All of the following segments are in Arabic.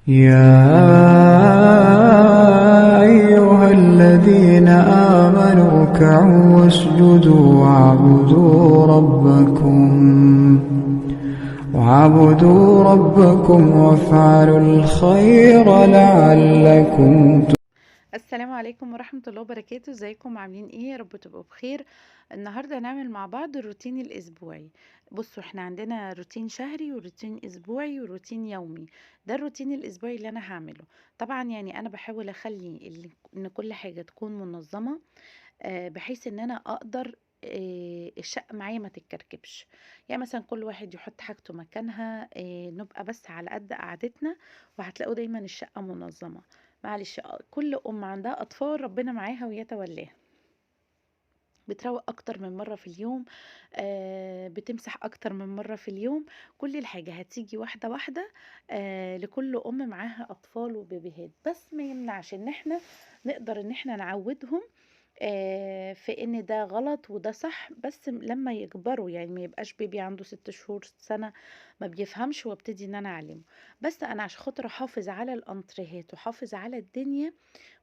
يا أيها الذين آمنوا اركعوا واسجدوا واعبدوا ربكم وافعلوا الخير لعلكم. السلام عليكم ورحمة الله وبركاته. ازيكم عاملين ايه؟ يا رب تبقوا بخير. النهاردة هنعمل مع بعض الروتين الاسبوعي. بصوا، احنا عندنا روتين شهري وروتين اسبوعي وروتين يومي. ده الروتين الاسبوعي اللي انا هعمله. طبعا يعني انا بحاول اخلي ان كل حاجة تكون منظمة، بحيث ان انا اقدر الشقة معايا ما تتكركبش. يعني مثلا كل واحد يحط حاجته مكانها، نبقى بس على قد قعدتنا، وهتلاقوا دايما الشقة منظمة. معلش، كل ام عندها اطفال ربنا معاها ويتولاها. بتروق اكتر من مرة في اليوم، بتمسح اكتر من مرة في اليوم. كل الحاجة هتيجي واحدة واحدة. لكل ام معاها اطفال وبيبيهات، بس ما يمنعش ان احنا نقدر ان احنا نعودهم في ان ده غلط وده صح، بس لما يكبروا، يعني ما يبقاش بيبي عنده 6 شهور سنة ما بيفهمش وابتدي ان انا اعلمه. بس انا عشان خاطر احافظ على الانتريهات واحافظ على الدنيا،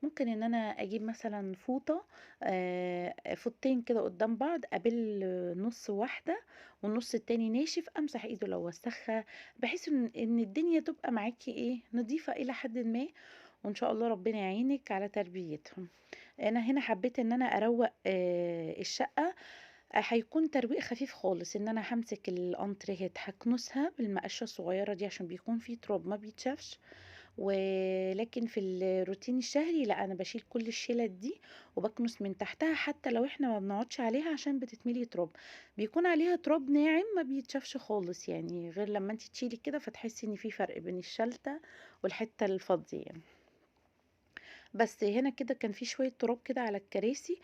ممكن ان انا اجيب مثلا فوطة، فوطتين كده قدام بعض، ابل نص واحدة والنص التاني ناشف، امسح ايده لو وسخها، بحيث ان الدنيا تبقى معاكي ايه، نظيفة الى حد ما. وان شاء الله ربنا يعينك على تربيتهم. انا هنا حبيت ان انا اروق الشقة. هيكون ترويق خفيف خالص، ان انا همسك الانتريهات هكنسها بالمقشه الصغيره دي عشان بيكون في تراب ما بيتشافش. ولكن في الروتين الشهري لا، انا بشيل كل الشيلات دي وبكنس من تحتها، حتى لو احنا ما بنقعدش عليها عشان بتتملي تراب. بيكون عليها تراب ناعم ما بيتشافش خالص، يعني غير لما انت تشيلي كده فتحسي ان في فرق بين الشلتة والحتة الفاضية يعني. بس هنا كده كان في شوية تراب كده على الكراسي،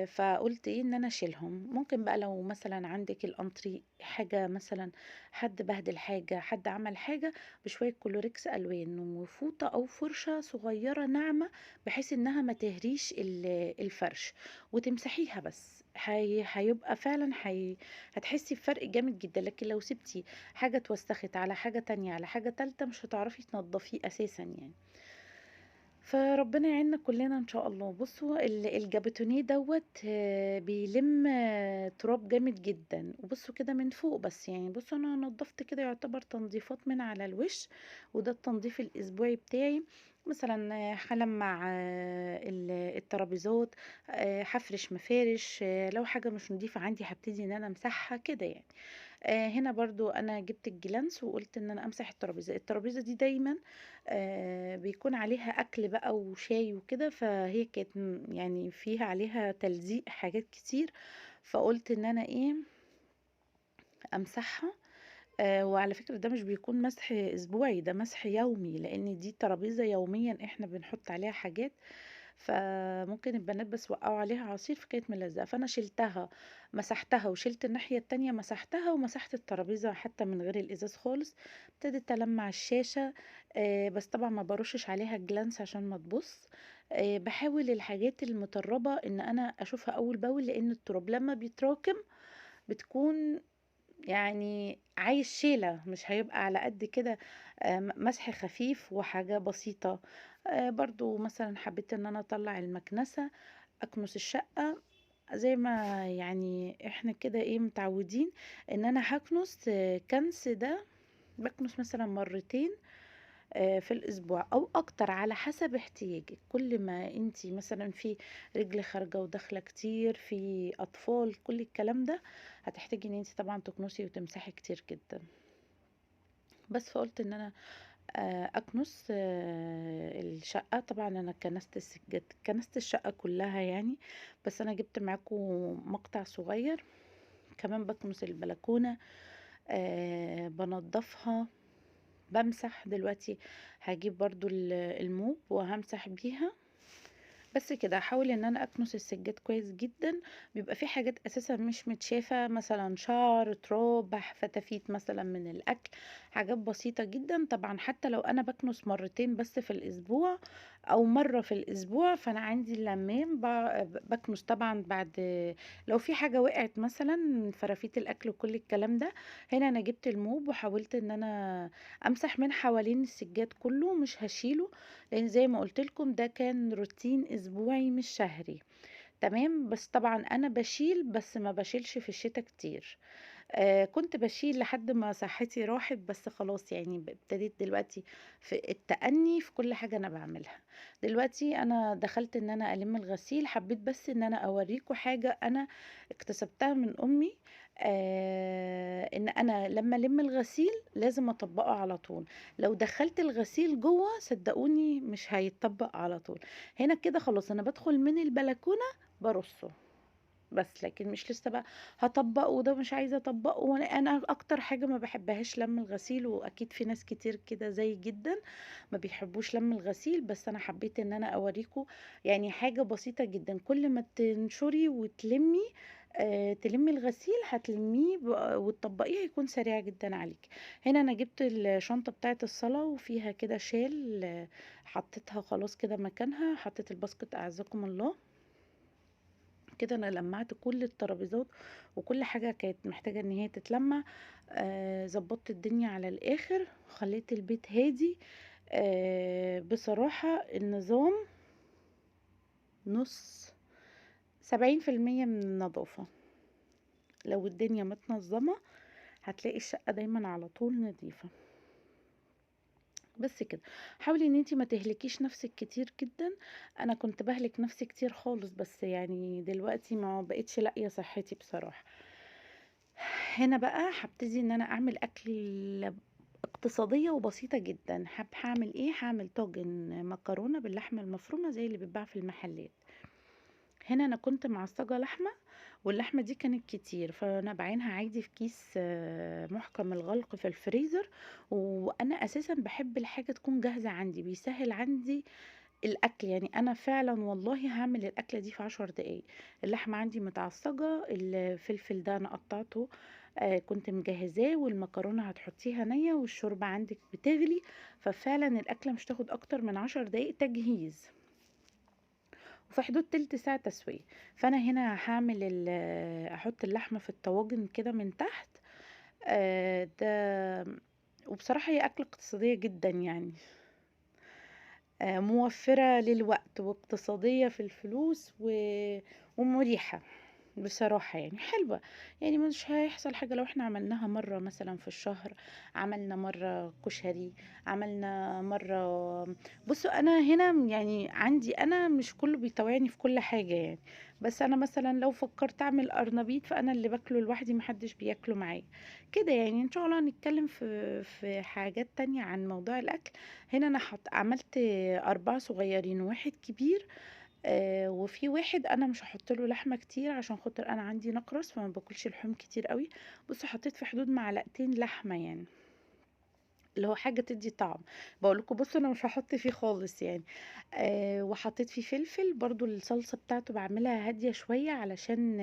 فقلت ايه ان انا اشيلهم. ممكن بقى لو مثلا عندك الانتري حاجة، مثلا حد بهدل حاجة، حد عمل حاجة، بشوية كلوريكس الوان وفوطة او فرشة صغيرة ناعمة، بحيث انها ما تهريش الفرش، وتمسحيها بس. هيبقى فعلا هتحسي بفرق جامد جدا. لكن لو سبتي حاجة اتوسخت على حاجة تانية على حاجة تالتة، مش هتعرفي تنضفيه اساسا يعني. فربنا يعيننا كلنا ان شاء الله. بصوا الجابتونيه دوت بيلم تراب جامد جدا. وبصوا كده من فوق بس، يعني بصوا انا نضفت كده، يعتبر تنظيفات من على الوش. وده التنظيف الاسبوعي بتاعي. مثلا هلمع الترابيزات، هفرش مفارش، لو حاجه مش نظيفه عندي هبتدي ان انا امسحها كده يعني. هنا برضو انا جبت الجلانس وقلت ان انا امسح الترابيزه دي دايما بيكون عليها اكل بقى وشاي وكده، فهي كانت يعني فيها عليها تلزيق حاجات كتير. فقلت ان انا ايه، امسحها. وعلى فكرة ده مش بيكون مسح اسبوعي، ده مسح يومي، لان دي ترابيزة يوميا احنا بنحط عليها حاجات. فممكن البنات بس وقعوا عليها عصير فكانت ملزقة، فانا شلتها مسحتها، وشلت الناحية التانية مسحتها، ومسحت الترابيزة حتى من غير الازاز خالص. ابتدت ألمع الشاشة، بس طبعا ما برشش عليها جلانس عشان ما تبص. بحاول الحاجات المتربة ان انا اشوفها اول باول، لان التراب لما بيتراكم بتكون يعني عايز شيلة، مش هيبقى على قد كده. مسح خفيف وحاجة بسيطة. برضو مثلا حبيت ان انا اطلع المكنسة، اكنس الشقة زي ما يعني احنا كده ايه متعودين ان انا هكنس. كنس ده بكنس مثلا مرتين في الاسبوع او اكتر على حسب احتياجك. كل ما انتي مثلا في رجل خارجة وداخلة كتير، في اطفال، كل الكلام ده هتحتاجي ان انتي طبعا تكنسي وتمسحي كتير جدا. بس فقلت ان انا اكنس الشقة. طبعا انا كنست السجاد، كنست الشقة كلها يعني. بس انا جبت معاكم مقطع صغير. كمان بكنس البلكونة، بنضفها، بمسح دلوقتي. هجيب برضو الموب وهمسح بيها. بس كده هاحاول إن أنا أكنس السجاد كويس جدًا، بيبقى في حاجات أساسًا مش متشافة مثلًا شعر، تراب، فتافيت مثلًا من الأكل، حاجات بسيطة جدًا. طبعًا حتى لو أنا باكنس مرتين بس في الأسبوع أو مرة في الأسبوع، فأنا عندي اللمام باكنس طبعًا بعد لو في حاجة وقعت مثلًا من فرافيت الأكل وكل الكلام ده. هنا أنا جبت الموب وحاولت إن أنا أمسح من حوالين السجاد كله، مش هاشيله، لأن زي ما قُلت لكم ده كان روتين أسبوعي مش شهري، تمام. بس طبعًا أنا باشيل، بس ما باشيلش في الشتا كتير. كنت باشيل لحد ما صحتي راحت، بس خلاص يعني ابتديت دلوقتي في التأني في كل حاجة أنا باعملها. دلوقتي أنا دخلت إن أنا ألِم الغسيل، حبيت بس إن أنا أوريكم حاجة أنا اكتسبتها من أمي. إن أنا لمّا ألِم الغسيل لازم أطبّقه على طول، لو دخّلت الغسيل جوّه صدقوني مش هيتطبّق على طول. هنا كده خلاص أنا بادخل من البلكونة بارُصّه. بس لكن مش لسه بقى هاطبّقه وده مش عايزة أطبّقه، أنا أكتر حاجة ما باحبهاش لَم الغسيل، وأكيد في ناس كتير كده زيي جدًا ما بيحبوش لَم الغسيل. بس أنا حبيت إن أنا أورّيكم يعني حاجة بسيطة جدًا، كل ما تنشري وتلمّي تلمّي الغسيل هتلمّيه وتطبّقيه هيكون سريع جدًا عليكِ. هنا أنا جِبت الشنطة بتاعة الصلاة وفيها كده شال حطيتها خلاص كده مكانها، حطيت الباسكت أعزكم الله. كده أنا لمّعت كل الترابيزات وكل حاجة كانت محتاجة إن هي تتلمّع. ضبّطت الدنيا على الآخر، خلّيت البيت هادي. بصراحة النظام نُص 70% من النضافة. لو الدنيا متنظمة هتلاقي الشقة دايمًا على طول نضيفة. بس كده. حاولي إن أنتِ ما تهلكيش نفسِك كتير جدًا. أنا كنت باهلك نفسي كتير خالص، بس يعني دلوقتي ما بقيتش لاقية صحتي بصراحة. هنا بقى هابتدي إن أنا أعمل أكل اقتصادية وبسيطة جدًا. هاعمل إيه، هاعمل طاجن مكرونة باللحمة المفرومة زي اللي بيتباع في المحلات. هنا أنا كنت معصجة لحمة، واللحمة دي كانت كتير، فأنا باعينها عادي في كيس محكم الغلق في الفريزر. وأنا أساسًا باحب الحاجة تكون جاهزة عندي، بيسهّل عندي الأكل. يعني أنا فعلًا والله هاعمل الأكلة دي في 10 دقايق. اللحمة عندي متعصجة، الفلفل ده أنا قطعته كنت مجهزاه، والمكرونة هتحطيها نية، والشوربة عندِك بتغلي. ففعلًا الأكلة مش هتاخد أكتر من 10 دقايق تجهيز، وفي حدود تلت ساعة تسوية. فأنا هنا هاعمل أحط اللحمة في الطواجن كده من تحت. ده وبصراحة هي أكلة اقتصادية جدًا يعني. موفّرة للوقت واقتصادية في الفلوس ومريحة بصراحة يعني حلوة. يعني مش هيحصل حاجة لو إحنا عملناها مرّة مثلًا في الشهر، عملنا مرّة كشري، عملنا مرّة. بُصّوا أنا هنا يعني عندي أنا مش كلّه بيطاوعني في كل حاجة يعني. بس أنا مثلًا لو فكّرت أعمل قرنبيط فأنا اللي باكله لوحدي ما حدّش بياكله معايا، كده يعني. إن شاء الله هنتكلّم في حاجات تانية عن موضوع الأكل. هنا أنا عملت 4 صغيّرين و1 كبير. وفي واحد أنا مش هاحط له لحمة كتير عشان خاطر أنا عندي نقرس فما باكلش لحوم كتير أوي. بُصّوا حطيت في حدود معلقتين لحمة يعني، اللي هو حاجة تدّي طعم. باقول لكم بُصّوا أنا مش هاحط فيه خالص يعني. وحطيت فيه فلفل، برضه الصلصة بتاعته باعملها هادية شوية علشان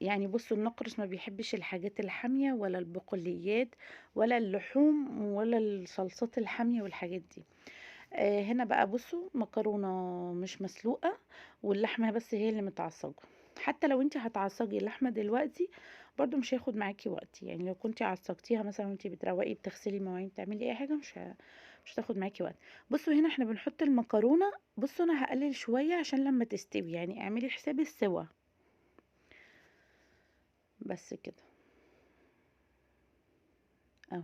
يعني بُصّوا النقرس ما بيحبش الحاجات الحامية ولا البقوليات ولا اللحوم ولا الصلصات الحامية والحاجات دي. هنا بقى بُصّوا مكرونة مش مسلوقة، واللحمة بس هي اللي متعصجة. حتى لو أنتِ هتعصجي اللحمة دلوقتي برضه مش هياخد معاكِ وقت. يعني لو كنتِ عصجتيها مثلًا وأنتِ بتروّقي بتغسلي مواعين بتعملي أي حاجة مش هتاخد معاكِ وقت. بُصّوا هنا إحنا بنحط المكرونة. بُصّوا أنا هاقلل شوية عشان لمّا تستوي، يعني اعملي حساب السِوَى. بس كده، أهو.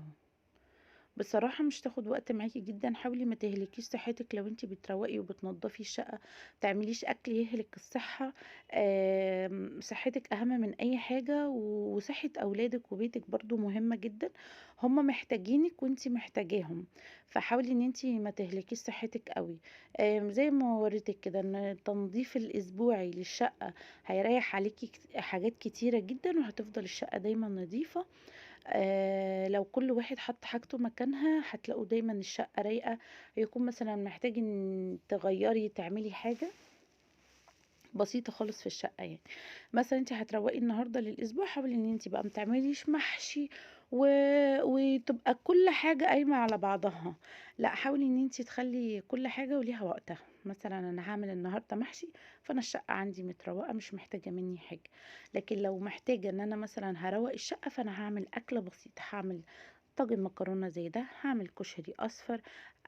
بصراحة مش هتاخد وقت معاكِ جدًا. حاولي ما تهلكيش صحتِك لو أنتِ بتروّقي وبتنضفي الشقة، ما تعمليش أكل يهلك الصحة. صحتِك أهم من أي حاجة، وصحة أولادِك وبيتِك برضه مهمة جدًا. هُم محتاجينِك وأنتِ محتاجاهم، فحاولي إن أنتِ ما تهلكيش صحتِك أوي. زي ما وريتِك كده إن التنضيف الأسبوعي للشقة هيريّح عليكِ حاجات كتيرة جدًا، وهتفضل الشقة دايمًا نضيفة. لو كل واحد حط حاجته مكانها هتلاقوا دايما الشقة رايقة. يكون مثلا محتاج ان تغيري تعملي حاجة بسيطة خالص في الشقة يعني. مثلا انت هتروقي النهارده للاسبوع، حاولي ان انت بقى متعمليش محشي و... وتبقى كل حاجة قايمة على بعضها. لا، حاولي ان انت تخلي كل حاجة وليها وقتها. مثلا انا هعمل النهارده محشي، فانا الشقة عندي متروقة مش محتاجة مني حاجة. لكن لو محتاجة ان انا مثلا هروق الشقة، فانا هعمل اكلة بسيطة، هعمل طاجن مكرونه زي ده، هعمل كشري اصفر.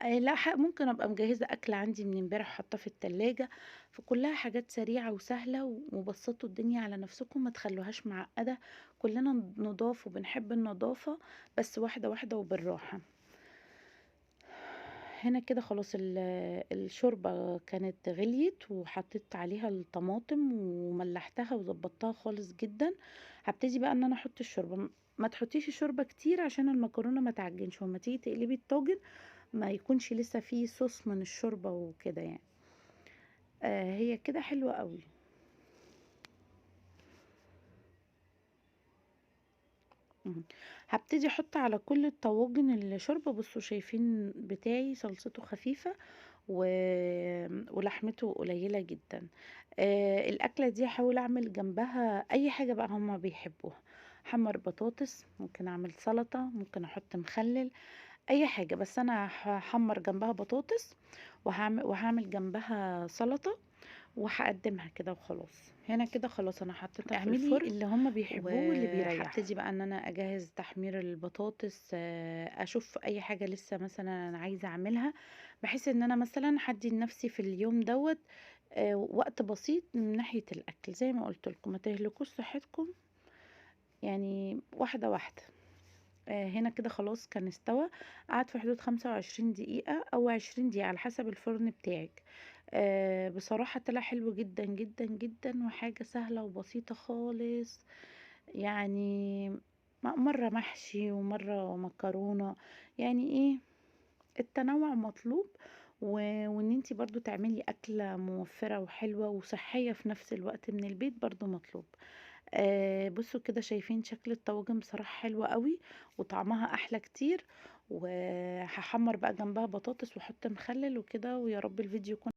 لا، ممكن ابقى مجهزه اكل عندي من امبارح حاطاه في التلاجة. فكلها حاجات سريعه وسهله، وبسطوا الدنيا على نفسكم، ما تخلوهاش معقده. كلنا نضاف وبنحب النظافه، بس واحده واحده وبالراحه. هنا كده خلاص الشوربة كانت غليت، وحطيت عليها الطماطم وملحتها وظبطتها خالص جدا. هبتدي بقى ان انا احط الشوربة. ما تحطيش الشوربة كتير عشان المكرونة ما تعجنش، وما تيجي تقلبي الطاجن ما يكونش لسه فيه صوص من الشوربة وكده يعني. هي كده حلوة قوي. هبتدي احط على كل الطواجن الشوربة. بصوا شايفين بتاعي صلصته خفيفة و... ولحمته قليلة جدا. الأكلة دي هحاول أعمل جنبها أي حاجة بقى هما بيحبوها. حمر بطاطس، ممكن أعمل سلطة، ممكن أحط مخلل، أي حاجة. بس أنا هحمر جنبها بطاطس، وهعمل جنبها سلطة، وهقدمها كده وخلاص. هنا كده خلاص انا حطيتها في اعملي الفرن. اللي هم بيحبوه واللي بيريحهم. وهبتدي بقى ان انا اجهز تحمير البطاطس. اشوف اي حاجة لسه مثلا انا عايزة اعملها، بحيث ان انا مثلا هدي لنفسي في اليوم دوت وقت بسيط من ناحية الاكل. زي ما قلت لكم، ما تهلكوش صحتكم يعني، واحدة واحدة. هنا كده خلاص كان استوى. قعد في حدود 25 دقيقة أو 20 دقيقة على حسب الفرن بتاعك. بصراحة طلع حلو جدا جدا جدا، وحاجة سهلة وبسيطة خالص يعني. مرة محشي ومرة مكرونة، يعني ايه، التنوع مطلوب. وان انتي برضو تعملي أكلة موفرة وحلوة وصحية في نفس الوقت من البيت برضو مطلوب. بصوا كده شايفين شكل الطواجن بصراحة حلوة قوي، وطعمها احلى كتير. وهحمر بقى جنبها بطاطس واحط مخلل وكده. ويا رب الفيديو يكون